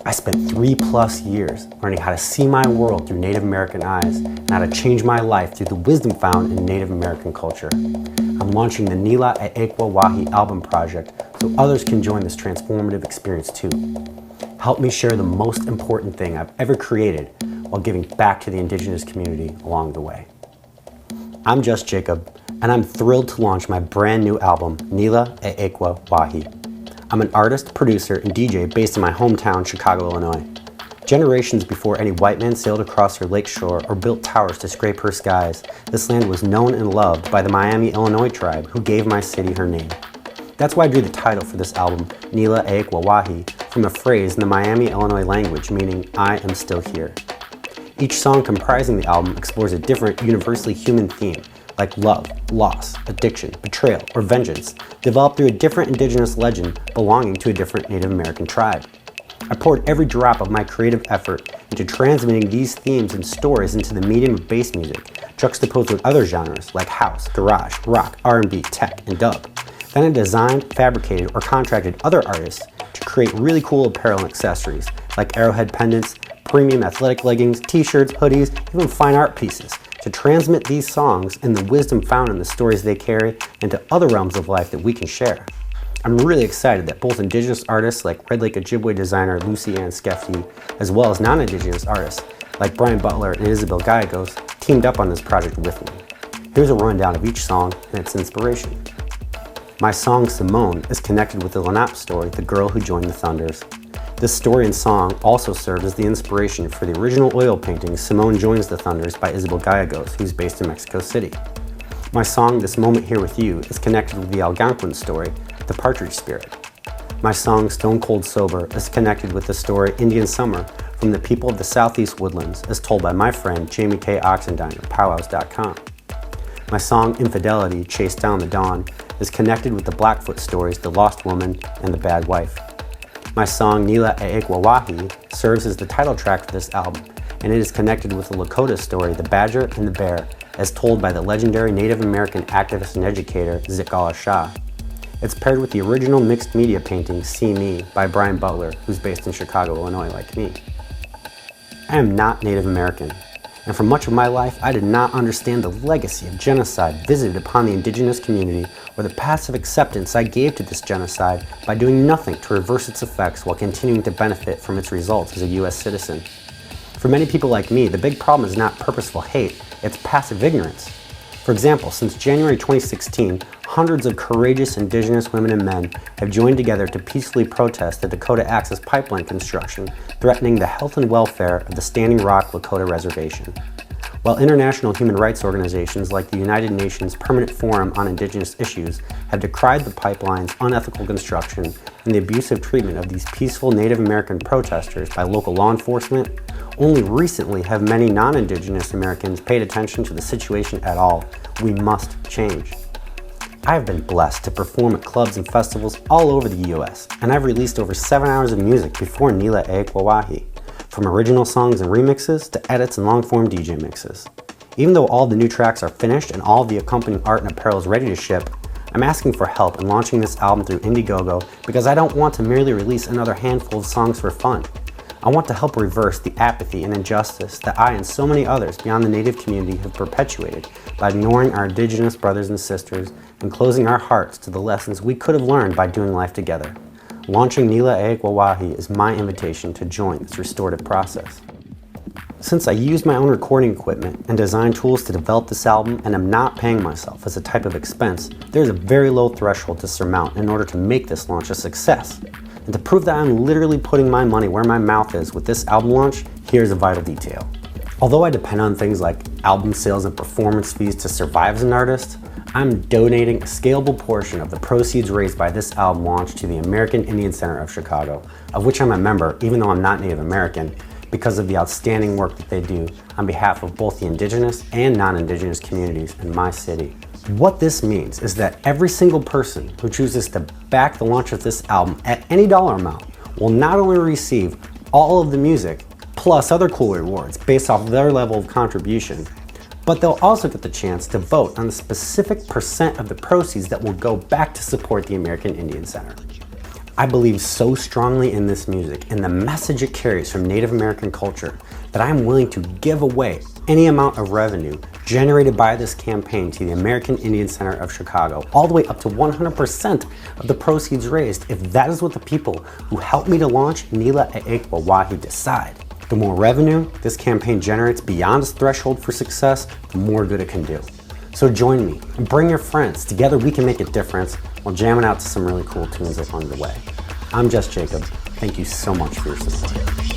I spent 3+ years learning how to see my world through Native American eyes and how to change my life through the wisdom found in Native American culture. I'm launching the Niila Eehkwa Waahi album project so others can join this transformative experience too. Help me share the most important thing I've ever created while giving back to the Indigenous community along the way. I'm Just Jacob, and I'm thrilled to launch my brand new album, Niila Eehkwa Waahi. I'm an artist, producer, and DJ based in my hometown, Chicago, Illinois. Generations before any white man sailed across her lakeshore or built towers to scrape her skies, this land was known and loved by the Miami, Illinois tribe who gave my city her name. That's why I drew the title for this album, Niila Eehkwa Waahi, from a phrase in the Miami, Illinois language meaning, I am still here. Each song comprising the album explores a different, universally human theme, like love, loss, addiction, betrayal, or vengeance, developed through a different Indigenous legend belonging to a different Native American tribe. I poured every drop of my creative effort into transmitting these themes and stories into the medium of bass music, juxtaposed with other genres like house, garage, rock, R&B, tech, and dub. Then I designed, fabricated, or contracted other artists to create really cool apparel and accessories, like arrowhead pendants, premium athletic leggings, t-shirts, hoodies, even fine art pieces, to transmit these songs and the wisdom found in the stories they carry into other realms of life that we can share. I'm really excited that both Indigenous artists like Red Lake Ojibwe designer Lucy Ann Skeffy, as well as non-Indigenous artists like Brian Butler and Isabel Gallegos, teamed up on this project with me. Here's a rundown of each song and its inspiration. My song Simone is connected with the Lenape story, The Girl Who Joined the Thunders. This story and song also served as the inspiration for the original oil painting Simone Joins the Thunders by Isabel Gallegos, who's based in Mexico City. My song This Moment Here With You is connected with the Algonquin story, The Partridge Spirit. My song Stone Cold Sober is connected with the story Indian Summer from the people of the Southeast Woodlands, as told by my friend Jamie K. Oxendine of powwows.com. My song Infidelity, Chase Down the Dawn is connected with the Blackfoot stories The Lost Woman and The Bad Wife. My song Niila Eehkwa Waahi serves as the title track for this album, and it is connected with the Lakota story The Badger and the Bear, as told by the legendary Native American activist and educator Zikala Shah. It's paired with the original mixed media painting See Me by Brian Butler, who's based in Chicago, Illinois like me. I am not Native American, and for much of my life I did not understand the legacy of genocide visited upon the Indigenous community or the passive acceptance I gave to this genocide by doing nothing to reverse its effects while continuing to benefit from its results as a U.S. citizen. For many people like me, the big problem is not purposeful hate, it's passive ignorance. For example, since January 2016, hundreds of courageous Indigenous women and men have joined together to peacefully protest the Dakota Access Pipeline construction, threatening the health and welfare of the Standing Rock Lakota Reservation. While international human rights organizations like the United Nations Permanent Forum on Indigenous Issues have decried the pipeline's unethical construction and the abusive treatment of these peaceful Native American protesters by local law enforcement, only recently have many non-Indigenous Americans paid attention to the situation at all. We must change. I have been blessed to perform at clubs and festivals all over the US, and I've released over 7 hours of music before Niila Eehkwa Waahi, from original songs and remixes to edits and long-form DJ mixes. Even though all the new tracks are finished and all the accompanying art and apparel is ready to ship, I'm asking for help in launching this album through Indiegogo because I don't want to merely release another handful of songs for fun. I want to help reverse the apathy and injustice that I and so many others beyond the Native community have perpetuated by ignoring our Indigenous brothers and sisters and closing our hearts to the lessons we could have learned by doing life together. Launching Niila Eehkwa Waahi is my invitation to join this restorative process. Since I used my own recording equipment and design tools to develop this album and am not paying myself as a type of expense, there is a very low threshold to surmount in order to make this launch a success. And to prove that I'm literally putting my money where my mouth is with this album launch, here's a vital detail. Although I depend on things like album sales and performance fees to survive as an artist, I'm donating a scalable portion of the proceeds raised by this album launch to the American Indian Center of Chicago, of which I'm a member even though I'm not Native American, because of the outstanding work that they do on behalf of both the Indigenous and non-Indigenous communities in my city. What this means is that every single person who chooses to back the launch of this album at any dollar amount will not only receive all of the music plus other cool rewards based off their level of contribution, but they'll also get the chance to vote on the specific percent of the proceeds that will go back to support the American Indian Center. I believe so strongly in this music and the message it carries from Native American culture that I am willing to give away any amount of revenue generated by this campaign to the American Indian Center of Chicago, all the way up to 100% of the proceeds raised, if that is what the people who helped me to launch Niila Eehkwa Waahi decide. The more revenue this campaign generates beyond its threshold for success, the more good it can do. So join me and bring your friends. Together we can make a difference while jamming out to some really cool tunes along the way. I'm Jess Jacob. Thank you so much for your support.